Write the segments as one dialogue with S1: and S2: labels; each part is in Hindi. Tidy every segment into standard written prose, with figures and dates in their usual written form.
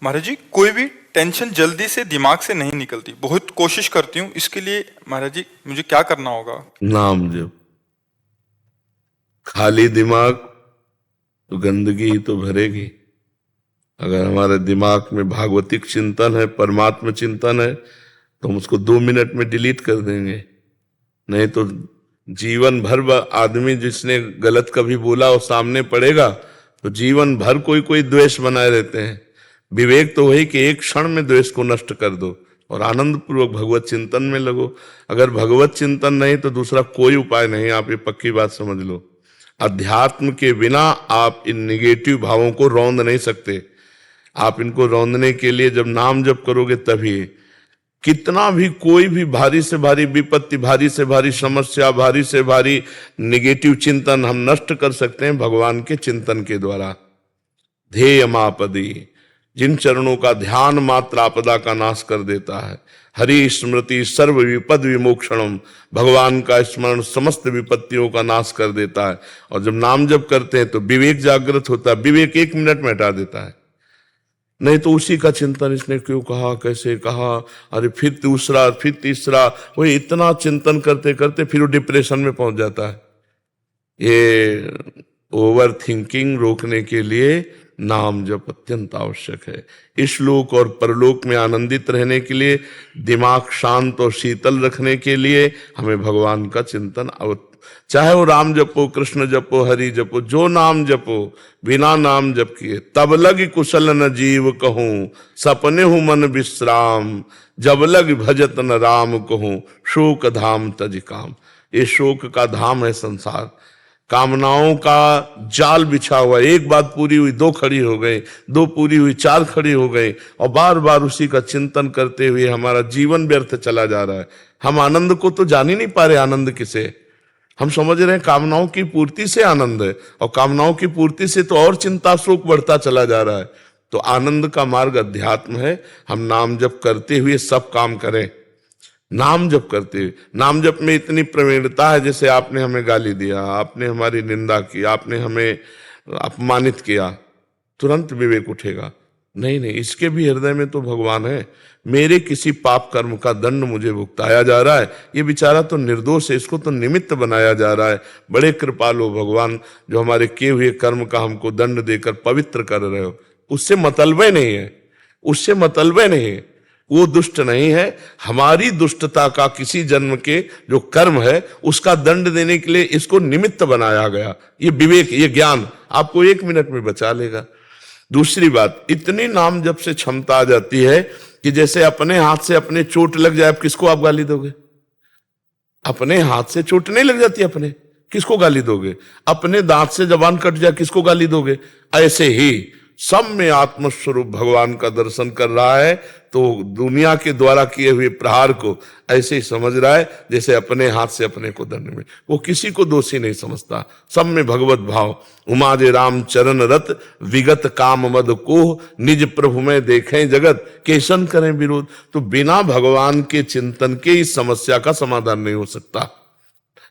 S1: महाराज जी, कोई भी टेंशन जल्दी से दिमाग से नहीं निकलती। बहुत कोशिश करती हूँ इसके लिए। महाराज जी, मुझे क्या करना होगा?
S2: नाम जप। खाली दिमाग तो गंदगी ही तो भरेगी। अगर हमारे दिमाग में भागवतिक चिंतन है, परमात्मा चिंतन है, तो हम उसको 2 मिनट में डिलीट कर देंगे। नहीं तो जीवन भर आदमी जिसने गलत कभी बोला और सामने पड़ेगा तो जीवन भर कोई कोई द्वेष बनाए रहते हैं। विवेक तो वही कि एक क्षण में द्वेष को नष्ट कर दो और आनंद पूर्वक भगवत चिंतन में लगो। अगर भगवत चिंतन नहीं तो दूसरा कोई उपाय नहीं। आप ये पक्की बात समझ लो। अध्यात्म के बिना आप इन निगेटिव भावों को रौंद नहीं सकते। आप इनको रौंदने के लिए जब नाम जप करोगे तभी। कितना भी कोई भी भारी से भारी विपत्ति, भारी से भारी समस्या, भारी से भारी निगेटिव चिंतन हम नष्ट कर सकते हैं भगवान के चिंतन के द्वारा। ध्येय मापदी, जिन चरणों का ध्यान मात्र आपदा का नाश कर देता है। हरि स्मृति सर्व विपद विमोक्षणम, भगवान का स्मरण समस्त विपत्तियों का नाश कर देता है। और जब नाम जप करते हैं तो विवेक जागृत होता है। विवेक 1 मिनट में हटा देता है। नहीं तो उसी का चिंतन, इसने क्यों कहा, कैसे कहा, अरे फिर दूसरा, फिर तीसरा, वही इतना चिंतन करते करते फिर वो डिप्रेशन में पहुंच जाता है। ये ओवर थिंकिंग रोकने के लिए नाम जप अत्यंत आवश्यक है। इस लोक और परलोक में आनंदित रहने के लिए, दिमाग शांत और शीतल रखने के लिए हमें भगवान का चिंतन चाहे वो राम जपो, कृष्ण जपो, हरि जपो, जो नाम जपो, बिना नाम जप किए तब लग कुशल न जीव कहूं, सपने हूं मन विश्राम, जब लग भजत न राम कहूं, शोक धाम तज काम। ये शोक का धाम है संसार। कामनाओं का जाल बिछा हुआ। एक बात पूरी हुई 2 खड़ी हो गई, 2 पूरी हुई 4 खड़ी हो गई, और बार बार उसी का चिंतन करते हुए हमारा जीवन व्यर्थ चला जा रहा है। हम आनंद को तो जान ही नहीं पा रहे। आनंद किसे? हम समझ रहे हैं कामनाओं की पूर्ति से आनंद है, और कामनाओं की पूर्ति से तो और चिंता शोक बढ़ता चला जा रहा है। तो आनंद का मार्ग अध्यात्म है। हम नाम जप करते हुए सब काम करें। नाम जप करते हुए, नाम जप में इतनी प्रवीणता है, जैसे आपने हमें गाली दिया, आपने हमारी निंदा की, आपने हमें अपमानित किया, तुरंत विवेक उठेगा। नहीं नहीं, इसके भी हृदय में तो भगवान है। मेरे किसी पाप कर्म का दंड मुझे भुगताया जा रहा है। ये बेचारा तो निर्दोष है, इसको तो निमित्त बनाया जा रहा है। बड़े कृपालु भगवान, जो हमारे किए हुए कर्म का हमको दंड देकर पवित्र कर रहे हो। उससे मतलबे नहीं है, उससे मतलबे नहीं है। वो दुष्ट नहीं है। हमारी दुष्टता का किसी जन्म के जो कर्म है उसका दंड देने के लिए इसको निमित्त बनाया गया। ये विवेक, ये ज्ञान आपको 1 मिनट में बचा लेगा। दूसरी बात, इतनी नाम जप से क्षमता आ जाती है कि जैसे अपने हाथ से अपने चोट लग जाए, किसको आप गाली दोगे? अपने हाथ से चोट नहीं लग जाती, अपने किसको गाली दोगे? अपने दांत से जबान कट जाए, किसको गाली दोगे? ऐसे ही सब में आत्मस्वरूप भगवान का दर्शन कर रहा है, तो दुनिया के द्वारा किए हुए प्रहार को ऐसे ही समझ रहा है जैसे अपने हाथ से अपने को दंड में। वो किसी को दोषी नहीं समझता। सब में भगवत भाव। उमादे राम चरण रत, विगत काम मद कोह, निज प्रभु में देखें जगत, कैसन करें विरोध। तो बिना भगवान के चिंतन के इस समस्या का समाधान नहीं हो सकता।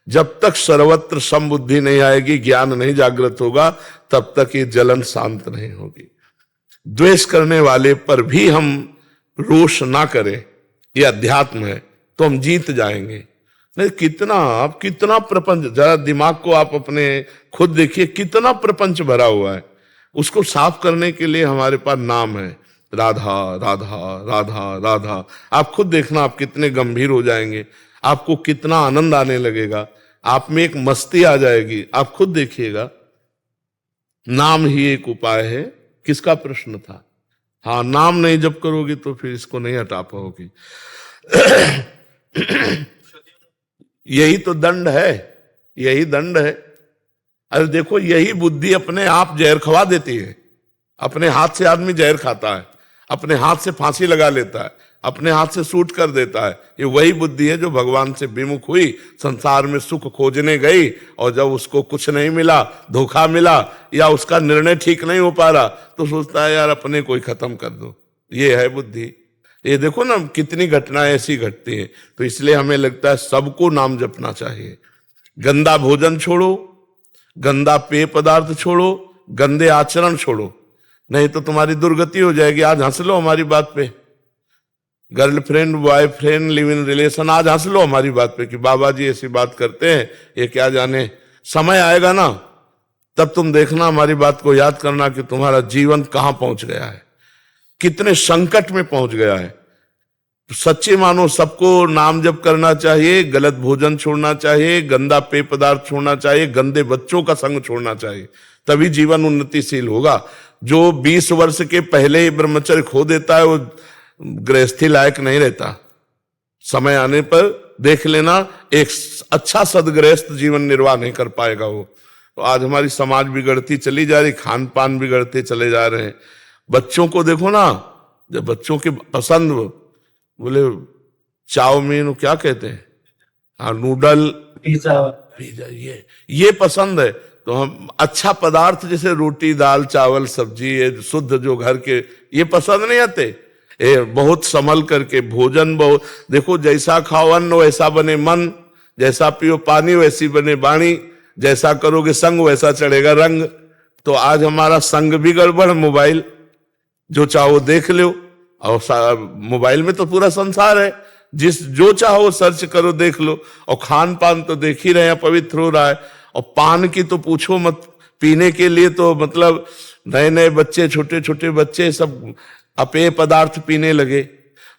S2: जब तक सर्वत्र समबुद्धि नहीं आएगी, ज्ञान नहीं जागृत होगा, तब तक ये जलन शांत नहीं होगी। द्वेष करने वाले पर भी हम रोष ना करें, ये अध्यात्म है, तो हम जीत जाएंगे। नहीं, कितना प्रपंच, जरा दिमाग को आप अपने खुद देखिए, कितना प्रपंच भरा हुआ है। उसको साफ करने के लिए हमारे पास नाम है, राधा राधा राधा राधा। आप खुद देखना, आप कितने गंभीर हो जाएंगे, आपको कितना आनंद आने लगेगा, आप में एक मस्ती आ जाएगी। आप खुद देखिएगा। नाम ही एक उपाय है। किसका प्रश्न था? हाँ, नाम नहीं जप करोगे तो फिर इसको नहीं हटा पाओगे। यही तो दंड है, यही दंड है। अरे देखो, यही बुद्धि अपने आप जहर खवा देती है। अपने हाथ से आदमी जहर खाता है, अपने हाथ से फांसी लगा लेता है, अपने हाथ से शूट कर देता है। ये वही बुद्धि है जो भगवान से विमुख हुई, संसार में सुख खोजने गई, और जब उसको कुछ नहीं मिला, धोखा मिला, या उसका निर्णय ठीक नहीं हो पा रहा, तो सोचता है यार अपने को ही खत्म कर दो। ये है बुद्धि। ये देखो ना, कितनी घटनाएं ऐसी घटती हैं। तो इसलिए हमें लगता है सबको नाम जपना चाहिए। गंदा भोजन छोड़ो, गंदा पेय पदार्थ छोड़ो, गंदे आचरण छोड़ो। नहीं तो तुम्हारी दुर्गति हो जाएगी। आज हंस लो हमारी बात पे, girlfriend boyfriend live in relation, आज हंस लो हमारी बात पे कि बाबा जी ऐसी बात करते हैं, ये क्या जाने। समय आएगा ना तब तुम देखना, हमारी बात को याद करना कि तुम्हारा जीवन कहां पहुंच गया है, कितने संकट में पहुंच गया है। तो सच्चे मानो सबको नाम जप करना चाहिए, गलत भोजन छोड़ना चाहिए, गंदा पेय पदार्थ छोड़ना चाहिए, गंदे बच्चों का संग छोड़ना चाहिए, तभी जीवन उन्नतिशील होगा। जो 20 वर्ष के पहले ही ब्रह्मचर्य खो देता है वो गृहस्थी लायक नहीं रहता। समय आने पर देख लेना, एक अच्छा सदगृहस्थ जीवन निर्वाह नहीं कर पाएगा वो। तो आज हमारी समाज बिगड़ती चली जा रही, खान पान बिगड़ते चले जा रहे हैं। बच्चों को देखो ना, जब बच्चों की पसंद बोले चाउमीन, क्या कहते हैं, हाँ नूडल पिज्जा, ये पसंद है। तो हम अच्छा पदार्थ जैसे रोटी दाल चावल सब्जी, ये शुद्ध जो घर के, ये पसंद नहीं आते। बहुत संभल करके भोजन, बहुत देखो, जैसा खाओ अन्न वैसा बने मन, जैसा पियो पानी वैसी बने वाणी, जैसा करोगे संग वैसा चढ़ेगा रंग। तो आज हमारा संग भी गड़बड़, मोबाइल जो चाहो देख लो, और मोबाइल में तो पूरा संसार है, जो चाहो सर्च करो देख लो। और खान पान तो देख ही रहे हैं, पवित्र हो रहा है। और पान की तो पूछो मत, पीने के लिए तो मतलब नए नए बच्चे, छोटे छोटे बच्चे सब अपेय पदार्थ पीने लगे।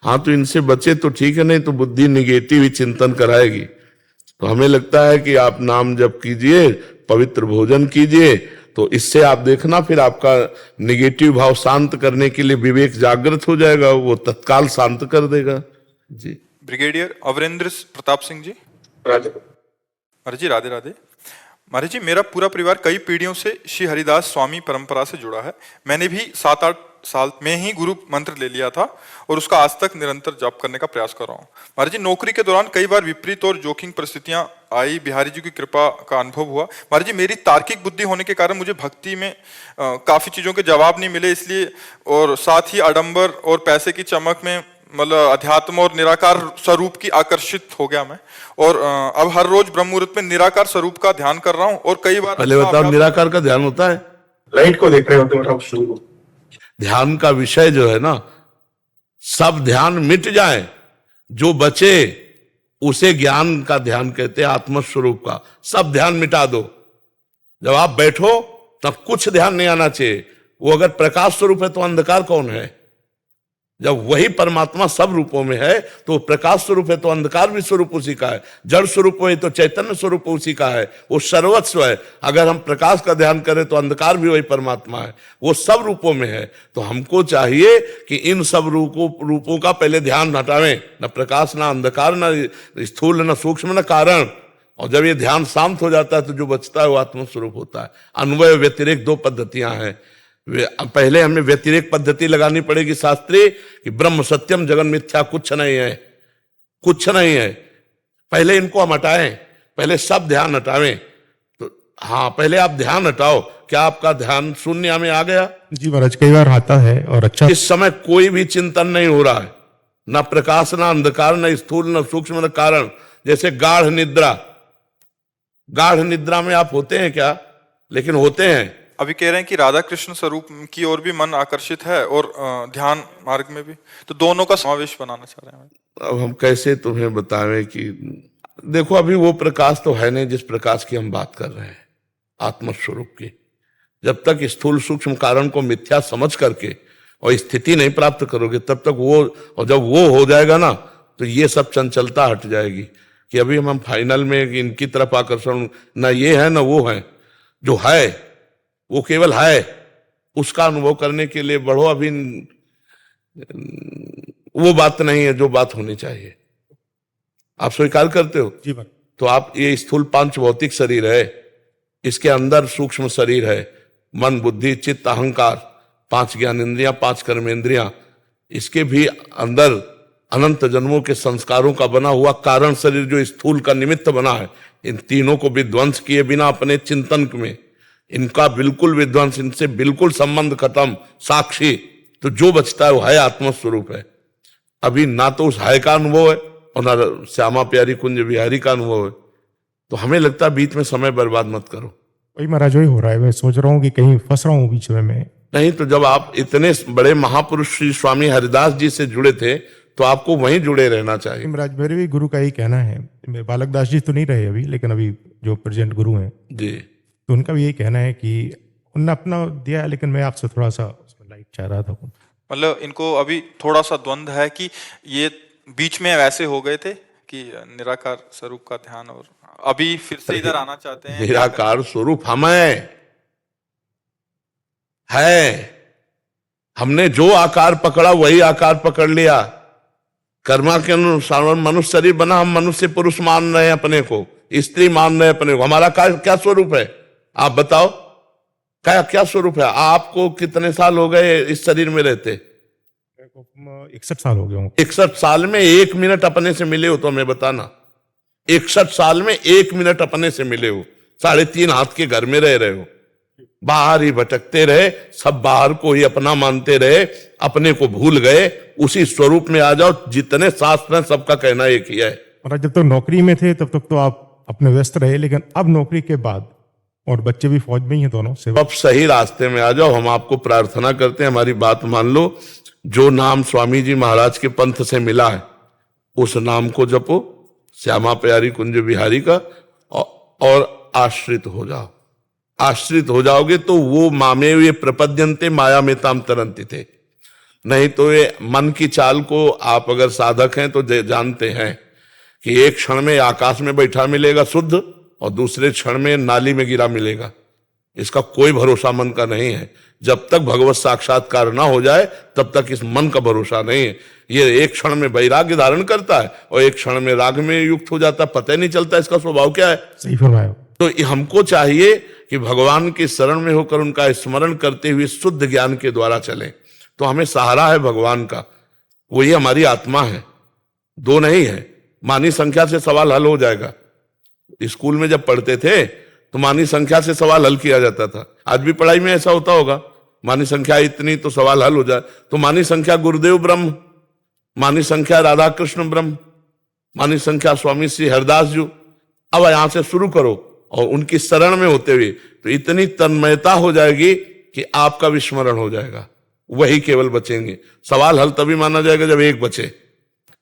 S2: हाँ तो इनसे बचे तो ठीक है, नहीं तो बुद्धि निगेटिव ही चिंतन कराएगी। तो हमें लगता है कि आप नाम जप कीजिए, पवित्र भोजन कीजिए, तो इससे आप देखना फिर आपका निगेटिव भाव शांत करने के लिए विवेक जागृत हो जाएगा, वो तत्काल शांत कर देगा जी।
S1: ब्रिगेडियर अवरेंद्र प्रताप सिंह जी। महाराज जी राधे राधे। महाराज जी, मेरा पूरा परिवार कई पीढ़ियों से श्री हरिदास स्वामी परंपरा से जुड़ा है। मैंने भी 7-8 साल में ही गुरु मंत्र ले लिया था और उसका आज तक निरंतर जप करने का प्रयास कर रहा हूँ। महाराज जी, नौकरी के दौरान कई बार विपरीत और जोखिम परिस्थितियां आई, बिहारी जी की कृपा का अनुभव हुआ। महाराज जी, मेरी तार्किक बुद्धि होने के कारण मुझे भक्ति में काफी चीजों के जवाब नहीं मिले, इसलिए, और साथ ही आडंबर और पैसे की चमक में मतलब अध्यात्म और निराकार स्वरूप की आकर्षित हो गया मैं। और अब हर रोज ब्रह्म मुहूर्त में निराकार स्वरूप का ध्यान कर रहा हूँ। और कई बार
S2: पहले बताओ, निराकार का ध्यान होता है?
S3: लाइट को देख रहे होते हो।
S2: ध्यान का विषय जो है ना, सब ध्यान मिट जाए, जो बचे उसे ज्ञान का ध्यान कहते हैं, आत्मस्वरूप का। सब ध्यान मिटा दो, जब आप बैठो तब कुछ ध्यान नहीं आना चाहिए। वो अगर प्रकाश स्वरूप है तो अंधकार कौन है? जब वही परमात्मा सब रूपों में है तो प्रकाश स्वरूप है तो अंधकार भी स्वरूप उसी का है। जड़ स्वरूप है तो चैतन्य स्वरूप उसी का है, वो सर्वस्व है। अगर हम प्रकाश का ध्यान करें तो अंधकार भी वही परमात्मा है, वो सब रूपों में है। तो हमको चाहिए कि इन सब रूपों का पहले ध्यान हटावें, न प्रकाश न अंधकार, न स्थूल न सूक्ष्म न कारण। और जब ये ध्यान शांत हो जाता है तो जो बचता है वो आत्मस्वरूप होता है। अन्वय व्यतिरेक 2 पद्धतियां हैं। पहले हमें व्यतिरेक पद्धति लगानी पड़ेगी शास्त्रीय, कि ब्रह्म सत्यम जगन मिथ्या, कुछ नहीं है, कुछ नहीं है। पहले इनको हम हटाएं, पहले सब ध्यान हटावें। तो हाँ, पहले आप ध्यान हटाओ। क्या आपका ध्यान शून्य में आ गया?
S4: जी महाराज, कई बार आता है और अच्छा।
S2: इस समय कोई भी चिंतन नहीं हो रहा है, ना प्रकाश ना अंधकार, ना स्थूल ना सूक्ष्म न कारण। जैसे गाढ़ निद्रा, गाढ़ निद्रा में आप होते हैं क्या? लेकिन होते हैं।
S1: अभी कह रहे हैं कि राधा कृष्ण स्वरूप की ओर भी मन आकर्षित है और ध्यान मार्ग में भी, तो दोनों का समावेश बनाना चाह रहे हैं।
S2: अब हम कैसे तुम्हें बतावें कि देखो, अभी वो प्रकाश तो है नहीं जिस प्रकाश की हम बात कर रहे हैं, आत्मस्वरूप की। जब तक स्थूल सूक्ष्म कारण को मिथ्या समझ करके और स्थिति नहीं प्राप्त करोगे तब तक वो, और जब वो हो जाएगा ना तो ये सब चंचलता हट जाएगी। कि अभी हम फाइनल में इनकी तरफ आकर्षण, ना ये है ना वो है, जो है वो केवल है, उसका अनुभव करने के लिए बढ़ो। अभी वो बात नहीं है जो बात होनी चाहिए। आप स्वीकार करते हो?
S4: जी बात।
S2: तो आप, ये स्थूल 5 भौतिक शरीर है, इसके अंदर सूक्ष्म शरीर है, मन बुद्धि चित्त अहंकार, 5 ज्ञानेंद्रियां, 5 कर्मेंद्रियां, इसके भी अंदर अनंत जन्मों के संस्कारों का बना हुआ कारण शरीर जो स्थूल का निमित्त बना है। इन तीनों को विध्वंस किए बिना अपने चिंतन में, इनका बिल्कुल विध्वंस, इनसे बिल्कुल संबंध खत्म, साक्षी, तो जो बचता है वो है, आत्मस्वरूप है। अभी ना तो उस है का अनुभव है और ना श्यामा प्यारी कुंज बिहारी का अनुभव है। तो हमें लगता है बीच में समय बर्बाद मत करो।
S4: वही महाराज, वही हो रहा है। मैं सोच रहा हूँ कि कहीं फंस रहा हूँ बीच में मैं।
S2: नहीं तो जब आप इतने बड़े महापुरुष श्री स्वामी हरिदास जी से जुड़े थे तो आपको वहीं जुड़े रहना चाहिए।
S4: महाराज मेरे भी गुरु का ही कहना है, मैं बालक दास जी तो नहीं रहे अभी, लेकिन अभी जो प्रेजेंट गुरु हैं
S2: जी,
S4: तो उनका भी यही कहना है कि उन्होंने अपना दिया है, लेकिन मैं आपसे थोड़ा सा उसमें लाइट चाह रहा था।
S1: मतलब इनको अभी थोड़ा सा द्वंद्व है कि ये बीच में वैसे हो गए थे कि निराकार स्वरूप का ध्यान, और अभी फिर से इधर आना चाहते हैं।
S2: निराकार स्वरूप हम है। हमने जो आकार पकड़ा वही आकार पकड़ लिया। कर्मा के अनुसार मनुष्य शरीर बना, हम मनुष्य पुरुष मान रहे हैं अपने को, स्त्री मान रहे हैं अपने को। हमारा क्या स्वरूप है आप बताओ, क्या स्वरूप है? आपको कितने साल हो गए इस शरीर में रहते?
S4: 61 साल हो गए होंगे।
S2: 61 साल में 1 मिनट अपने से मिले हो तो हमें बताना। 61 साल में 1 मिनट अपने से मिले हो? 3.5 हाथ के घर में रह रहे हो, बाहर ही भटकते रहे, सब बाहर को ही अपना मानते रहे, अपने को भूल गए। उसी स्वरूप में आ जाओ। जितने शास्त्र हैं सबका कहना एक ही है।
S4: और जब तक नौकरी में थे तब तक तो आप अपने व्यस्त रहे, लेकिन अब नौकरी के बाद, और बच्चे भी फौज में ही हैं दोनों से,
S2: अब सही रास्ते में आ जाओ। हम आपको प्रार्थना करते हैं, हमारी बात मान लो। जो नाम स्वामी जी महाराज के पंथ से मिला है उस नाम को जपो, श्यामा प्यारी कुंज बिहारी का, और आश्रित हो जाओ। आश्रित हो जाओगे तो वो मामे ये प्रपद्यंते माया में ताम तरंती थे। नहीं तो ये मन की चाल को आप अगर साधक हैं तो जानते हैं कि एक क्षण में आकाश में बैठा मिलेगा शुद्ध, और दूसरे क्षण में नाली में गिरा मिलेगा। इसका कोई भरोसा मन का नहीं है। जब तक भगवत साक्षात्कार ना हो जाए तब तक इस मन का भरोसा नहीं है। ये एक क्षण में वैराग्य धारण करता है और एक क्षण में राग में युक्त हो जाता है, पता ही नहीं चलता इसका स्वभाव क्या है।
S4: सही फरमाया।
S2: तो हमको चाहिए कि भगवान की शरण में होकर उनका स्मरण करते हुए शुद्ध ज्ञान के द्वारा चलें। तो हमें सहारा है भगवान का, वही हमारी आत्मा है, दो नहीं है। मानी संख्या से सवाल हल हो जाएगा। स्कूल में जब पढ़ते थे तो मानी संख्या से सवाल हल किया जाता था। आज भी पढ़ाई में ऐसा होता होगा, मानी संख्या इतनी तो सवाल हल हो जाए। तो मानी संख्या गुरुदेव ब्रह्म, मानी संख्या राधा कृष्ण ब्रह्म, मानी संख्या स्वामी श्री हरिदास जी। अब यहां से शुरू करो और उनकी शरण में होते हुए तो इतनी तन्मयता हो जाएगी कि आपका विस्मरण हो जाएगा, वही केवल बचेंगे। सवाल हल तभी माना जाएगा जब एक बचे।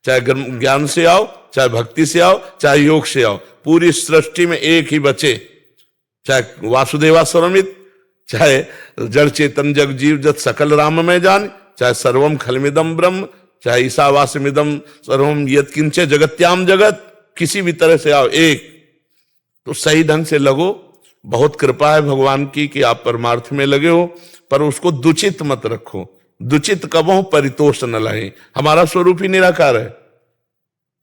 S2: चाहे ज्ञान से आओ, चाहे भक्ति से आओ, चाहे योग से आओ, पूरी सृष्टि में एक ही बचे। चाहे वासुदेवा सर्वमित, चाहे जड़ चेतन जग जीव जत सकल राम में जान, चाहे सर्वम खलमिदम ब्रह्म, चाहे ईशावास्यमिदम सर्वम यत किंचे जगत्याम जगत, किसी भी तरह से आओ एक। तो सही ढंग से लगो। बहुत कृपा है भगवान की कि आप परमार्थ में लगे हो, पर उसको दुचित मत रखो। दुचित कब हो, परितोष न लाए। हमारा स्वरूप ही निराकार है।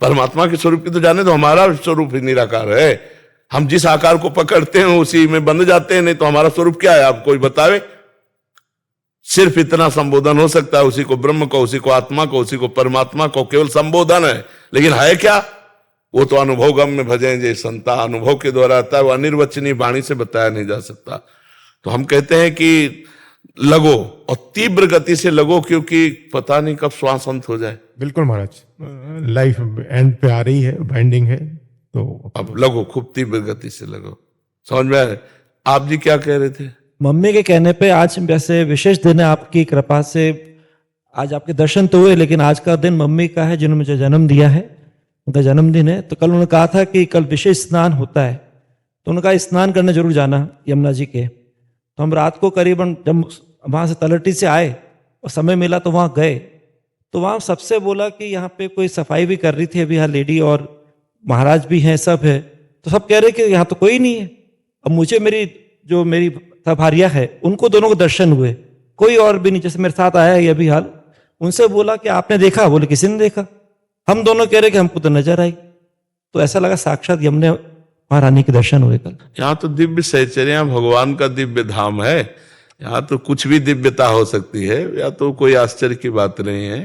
S2: परमात्मा के स्वरूप की तो जाने तो हमारा स्वरूप ही निराकार है। हम जिस आकार को पकड़ते हैं उसी में बंध जाते हैं। नहीं तो हमारा स्वरूप क्या है आप कोई बतावे। सिर्फ इतना संबोधन हो सकता है, उसी को ब्रह्म को, उसी को आत्मा को, उसी को परमात्मा को, केवल संबोधन है। लेकिन है क्या, वो तो अनुभव गम में भजें जे संता, अनुभव के द्वारा आता है। वो अनिर्वचनीय वाणी से बताया नहीं जा सकता। तो हम कहते हैं कि लगो और तीव्र गति से लगो, क्योंकि पता नहीं कब श्वास अंत हो जाए।
S4: बिल्कुल महाराज, लाइफ एंड पे आ रही है, बाइंडिंग है, तो
S2: अब लगो, खूब तीव्र गति से लगो। समझ में आए? आप जी क्या कह रहे थे?
S5: मम्मी के कहने पे आज वैसे विशेष दिन है, आपकी कृपा से आज आपके दर्शन तो हुए, लेकिन आज का दिन मम्मी का है जिन्होंने मुझे जन्म दिया है, उनका जन्मदिन है। तो कल उन्होंने कहा था कि कल विशेष स्नान होता है, तो उन्होंने कहा स्नान करने जरूर जाना यमुना जी के। तो हम रात को करीबन जब वहाँ से तलहटी से आए और समय मिला तो वहाँ गए, तो वहाँ सबसे बोला कि यहाँ पे कोई सफाई भी कर रही थी अभी, यहाँ लेडी और महाराज भी हैं, सब है। तो सब कह रहे कि यहाँ तो कोई नहीं है। अब मुझे मेरी भारिया है, उनको दोनों को दर्शन हुए, कोई और भी नहीं। जैसे मेरे साथ आया है ये भी हाल, उनसे बोला कि आपने देखा? बोले किसी ने देखा। हम दोनों कह रहे कि हमको तो नजर आई। तो ऐसा लगा साक्षात यमुना महारानी के दर्शन हुए कल।
S2: यहाँ तो दिव्य सहचर्या भगवान का दिव्य धाम है। यहाँ तो कुछ भी दिव्यता हो सकती है, या तो कोई आश्चर्य की बात नहीं है।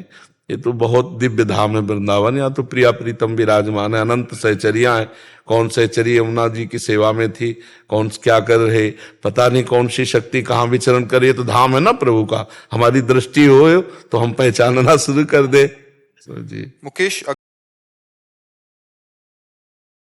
S2: ये तो बहुत दिव्य धाम है वृंदावन। यहाँ तो प्रिया प्रीतम विराजमान है, अनंत सहचरियां हैं। कौन सहचरी यमुना जी की सेवा में थी, कौन क्या कर रहे, पता नहीं कौन सी शक्ति कहाँ विचरण कर रही है। तो धाम है ना प्रभु का। हमारी दृष्टि हो तो हम पहचानना शुरू कर दे। जी
S1: मुकेश,